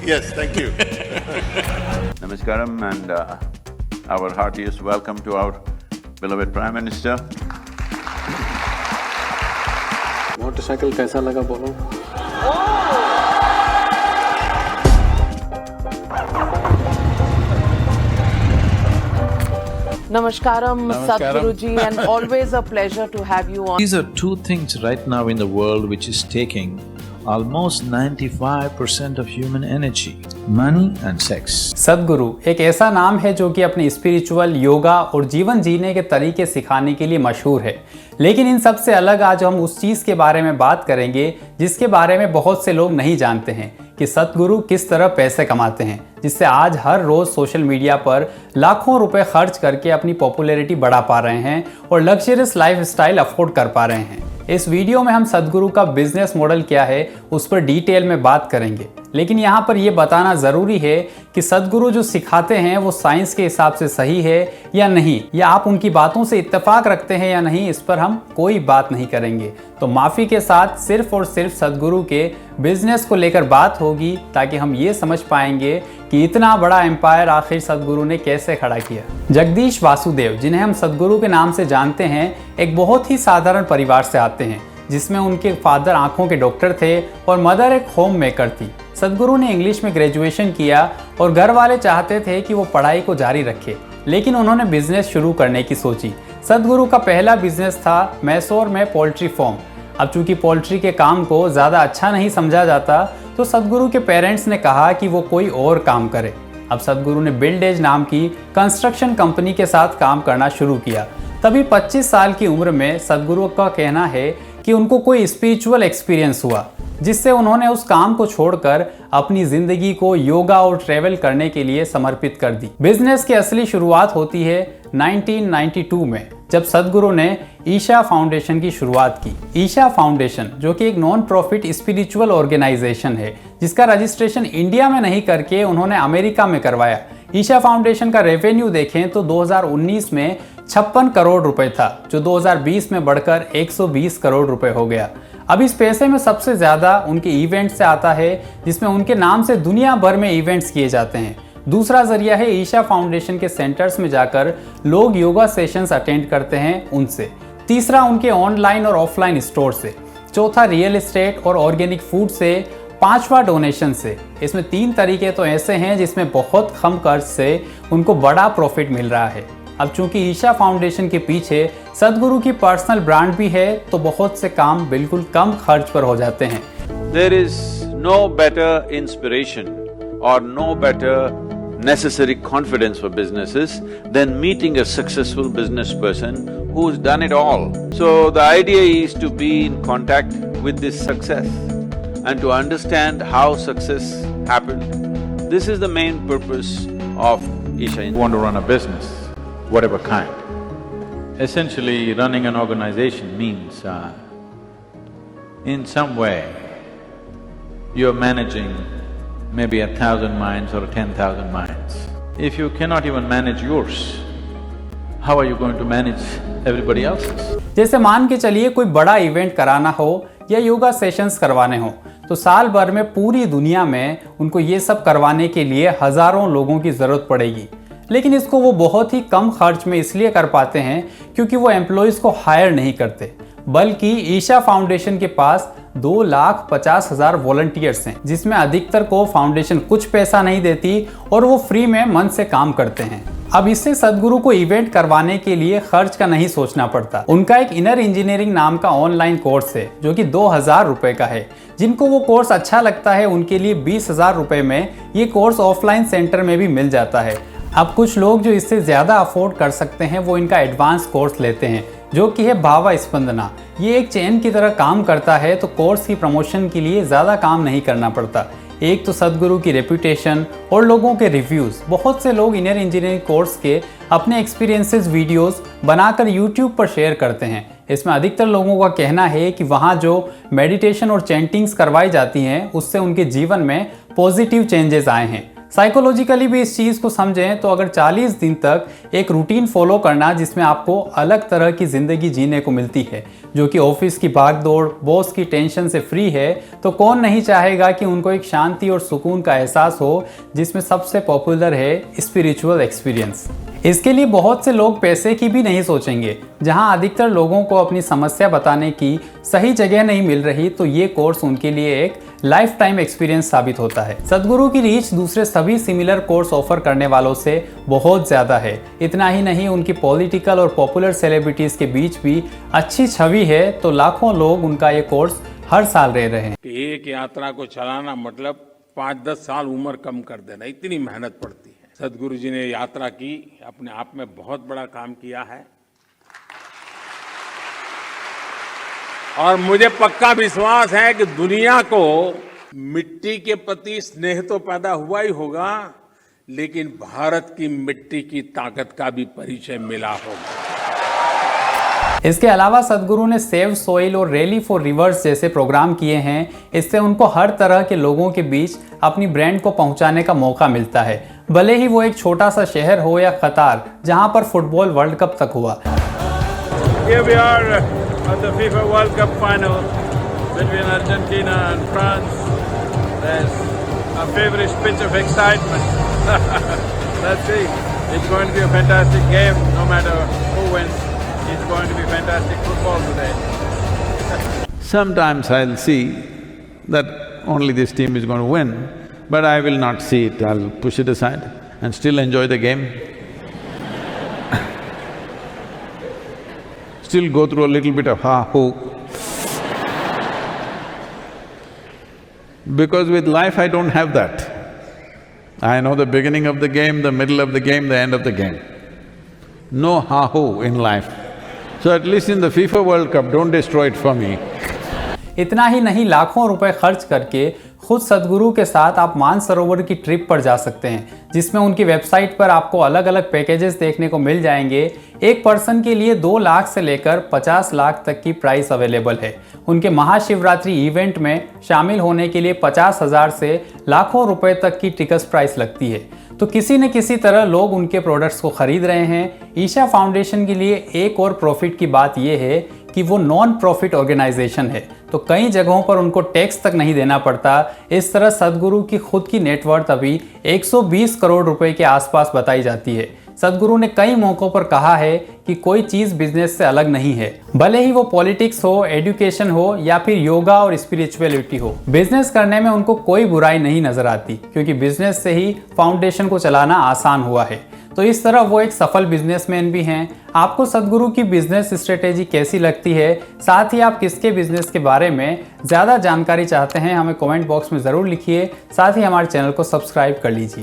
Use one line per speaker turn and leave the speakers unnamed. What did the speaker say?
Yes, thank you.
Namaskaram and our heartiest welcome to our beloved Prime Minister.
Motorcycle कैसा लगा बोलो?
Namaskaram, Sadhguruji, and always a pleasure to have you on.
These are two things right now in the world which is taking almost 95% of human energy, money and sex.
सद्गुरु एक ऐसा नाम है जो कि अपने स्पिरिचुअल, योगा और जीवन जीने के तरीके सिखाने के लिए मशहूर है। लेकिन इन सब से अलग आज हम उस चीज़ के बारे में बात करेंगे जिसके बारे में बहुत से लोग नहीं जानते हैं कि सद्गुरु किस तरह पैसे कमाते हैं, जिससे आज हर रोज़ सोशल मीडिया पर लाखों रुपए खर्च करके अपनी पॉपुलैरिटी बढ़ा पा रहे हैं और लग्जरियस लाइफस्टाइल अफोर्ड कर पा रहे हैं। इस वीडियो में हम सद्गुरु का बिजनेस मॉडल क्या है उस पर डिटेल में बात करेंगे, लेकिन यहाँ पर यह बताना ज़रूरी है कि सद्गुरु जो सिखाते हैं वो साइंस के हिसाब से सही है या नहीं, या आप उनकी बातों से इत्तेफाक रखते हैं या नहीं, इस पर हम कोई बात नहीं करेंगे। तो माफ़ी के साथ सिर्फ और सिर्फ सद्गुरु के बिजनेस को लेकर बात होगी ताकि हम ये समझ पाएंगे कि इतना बड़ा एम्पायर आखिर सद्गुरु ने कैसे खड़ा किया। जगदीश वासुदेव, जिन्हें हम सद्गुरु के नाम से जानते हैं, एक बहुत ही साधारण परिवार से आते हैं जिसमें उनके फादर आंखों के डॉक्टर थे और मदर एक होम मेकर थी। सद्गुरु ने इंग्लिश में ग्रेजुएशन किया और घर वाले चाहते थे कि वो पढ़ाई को जारी रखे, लेकिन उन्होंने बिजनेस शुरू करने की सोची। सद्गुरु का पहला बिजनेस था मैसूर में पोल्ट्री फार्म। अब चूंकि पोल्ट्री के काम को ज़्यादा अच्छा नहीं समझा जाता तो सद्गुरु के पेरेंट्स ने कहा कि वो कोई और काम करे। अब सद्गुरु ने बिल्डेज नाम की कंस्ट्रक्शन कंपनी के साथ काम करना शुरू किया। तभी 25 साल की उम्र में सद्गुरु का कहना है कि उनको कोई स्पिरिचुअल एक्सपीरियंस हुआ जिससे उन्होंने उस काम को छोड़कर अपनी जिंदगी को योगा और ट्रेवल करने के लिए समर्पित कर दी। बिजनेस की असली शुरुआत होती है 1992 में, जब सद्गुरु ने ईशा फाउंडेशन की शुरुआत की। ईशा फाउंडेशन जो कि एक नॉन प्रॉफिट स्पिरिचुअल ऑर्गेनाइजेशन है जिसका रजिस्ट्रेशन इंडिया में नहीं करके उन्होंने अमेरिका में करवाया। ईशा फाउंडेशन का रेवेन्यू देखें तो 2019 में 56 करोड़ रुपए था, जो 2020 में बढ़कर 120 करोड़ रुपए हो गया। अब इस पैसे में सबसे ज़्यादा उनके इवेंट से आता है, जिसमें उनके नाम से दुनिया भर में इवेंट्स किए जाते हैं। दूसरा जरिया है ईशा फाउंडेशन के सेंटर्स में जाकर लोग योगा सेशंस अटेंड करते हैं उनसे। तीसरा उनके ऑनलाइन और ऑफलाइन स्टोर से। चौथा रियल एस्टेट और ऑर्गेनिक फूड से। पांचवा डोनेशन से। इसमें 3 तरीके तो ऐसे हैं जिसमें बहुत कम खर्च से उनको बड़ा प्रॉफिट मिल रहा है। अब चूंकि ईशा फाउंडेशन के पीछे सद्गुरु की पर्सनल ब्रांड भी है तो बहुत से काम बिल्कुल कम खर्च पर हो जाते हैं।
There is no better inspiration or no better necessary confidence for businesses than meeting a successful business person who's done it all. So the idea is to be in contact with this success and to understand how success happened. This is the main purpose of Isha.
You want to run a business, whatever kind. Essentially, running an organization means in some way you're managing maybe 1,000 minds or 10,000 minds. If you cannot even manage yours, how are you going to manage everybody else's?
जैसे मान के चलिए कोई बड़ा event कराना हो या yoga sessions करवाने हो तो साल भर में पूरी दुनिया में उनको ये सब करवाने के लिए हजारों लोगों की ज़रूरत पड़ेगी, लेकिन इसको वो बहुत ही कम खर्च में इसलिए कर पाते हैं क्योंकि वो एम्प्लॉयज़ को हायर नहीं करते, बल्कि ईशा फाउंडेशन के पास 2,50,000 वॉलंटियर्स हैं, जिसमें अधिकतर को फाउंडेशन कुछ पैसा नहीं देती और वो फ्री में मन से काम करते हैं। अब इससे सद्गुरु को इवेंट करवाने के लिए खर्च का नहीं सोचना पड़ता। उनका एक इनर इंजीनियरिंग नाम का ऑनलाइन कोर्स है जो कि 2,000 रुपए का है। जिनको वो कोर्स अच्छा लगता है उनके लिए 20,000 रुपए में ये कोर्स ऑफलाइन सेंटर में भी मिल जाता है। अब कुछ लोग जो इससे ज़्यादा अफोर्ड कर सकते हैं वो इनका एडवांस कोर्स लेते हैं जो कि है भावा स्पंदना। ये एक चेन की तरह काम करता है, तो कोर्स की प्रमोशन के लिए ज़्यादा काम नहीं करना पड़ता। एक तो सद्गुरु की रेपुटेशन और लोगों के रिव्यूज़। बहुत से लोग इनर इंजीनियरिंग कोर्स के अपने एक्सपीरियंसेस वीडियोस बनाकर यूट्यूब पर शेयर करते हैं। इसमें अधिकतर लोगों का कहना है कि वहाँ जो मेडिटेशन और चैंटिंग्स करवाई जाती हैं उससे उनके जीवन में पॉजिटिव चेंजेस आए हैं। साइकोलॉजिकली भी इस चीज़ को समझें तो अगर 40 दिन तक एक रूटीन फॉलो करना जिसमें आपको अलग तरह की ज़िंदगी जीने को मिलती है, जो कि ऑफिस की भागदौड़, बॉस की टेंशन से फ्री है, तो कौन नहीं चाहेगा कि उनको एक शांति और सुकून का एहसास हो, जिसमें सबसे पॉपुलर है स्पिरिचुअल एक्सपीरियंस। इसके लिए बहुत से लोग पैसे की भी नहीं सोचेंगे। जहां अधिकतर लोगों को अपनी समस्या बताने की सही जगह नहीं मिल रही, तो ये कोर्स उनके लिए एक लाइफ टाइम एक्सपीरियंस साबित होता है। सद्गुरु की रीच दूसरे सभी सिमिलर कोर्स ऑफर करने वालों से बहुत ज़्यादा है। इतना ही नहीं, उनकी पॉलिटिकल और पॉपुलर सेलिब्रिटीज़ के बीच भी अच्छी छवि है, तो लाखों लोग उनका ये कोर्स हर साल ले रहे हैं।
एक यात्रा को चलाना मतलब 5-10 साल उम्र कम कर देना, इतनी मेहनत पड़ती है। सदगुरु जी ने यात्रा की, अपने आप में बहुत बड़ा काम किया है और मुझे पक्का विश्वास है कि दुनिया को मिट्टी के प्रति स्नेह तो पैदा हुआ ही होगा, लेकिन भारत की मिट्टी की ताकत का भी परिचय मिला होगा।
इसके अलावा सद्गुरु ने सेव सोइल और रैली फॉर रिवर्स जैसे प्रोग्राम किए हैं। इससे उनको हर तरह के लोगों के बीच अपनी ब्रांड को पहुंचाने का मौका मिलता है, भले ही वो एक छोटा सा शहर हो या कतार, जहां पर फुटबॉल वर्ल्ड कप तक हुआ।
Here we are at the FIFA World Cup final between Argentina and France. There's a feverish pitch of excitement. Let's see. It's going to be a fantastic game, no matter who wins. It's going to be fantastic football today.
Sometimes I'll see that only this team is going to win, but I will not see it, I'll push it aside and still enjoy the game. Still go through a little bit of ha-ho. Because with life I don't have that. I know the beginning of the game, the middle of the game, the end of the game. No ha-ho in life. So at least in the FIFA World Cup, don't destroy it for me.
इतना ही नहीं, लाखों रुपए खर्च करके खुद सद्गुरु के साथ आप मानसरोवर की ट्रिप पर जा सकते हैं, जिसमें उनकी वेबसाइट पर आपको अलग अलग पैकेजेस देखने को मिल जाएंगे। एक पर्सन के लिए 2 लाख से लेकर 50 लाख तक की प्राइस अवेलेबल है। उनके महाशिवरात्रि इवेंट में शामिल होने के लिए 50,000 से लाखों रुपए तक की टिकट प्राइस लगती है। तो किसी न किसी तरह लोग उनके प्रोडक्ट्स को खरीद रहे हैं। ईशा फाउंडेशन के लिए एक और प्रॉफिट की बात यह है कि वो नॉन प्रॉफिट ऑर्गेनाइजेशन है, तो कई जगहों पर उनको टैक्स तक नहीं देना पड़ता। इस तरह सद्गुरु की खुद की नेटवर्थ अभी 120 करोड़ रुपए के आसपास बताई जाती है। सद्गुरु ने कई मौकों पर कहा है कि कोई चीज़ बिजनेस से अलग नहीं है, भले ही वो पॉलिटिक्स हो, एजुकेशन हो या फिर योगा और स्पिरिचुअलिटी हो। बिजनेस करने में उनको कोई बुराई नहीं नजर आती, क्योंकि बिजनेस से ही फाउंडेशन को चलाना आसान हुआ है। तो इस तरह वो एक सफल बिजनेसमैन भी हैं। आपको सद्गुरु की बिजनेस स्ट्रेटेजी कैसी लगती है? साथ ही आप किसके बिजनेस के बारे में ज़्यादा जानकारी चाहते हैं? हमें कमेंट बॉक्स में ज़रूर लिखिए। साथ ही हमारे चैनल को सब्सक्राइब कर लीजिए।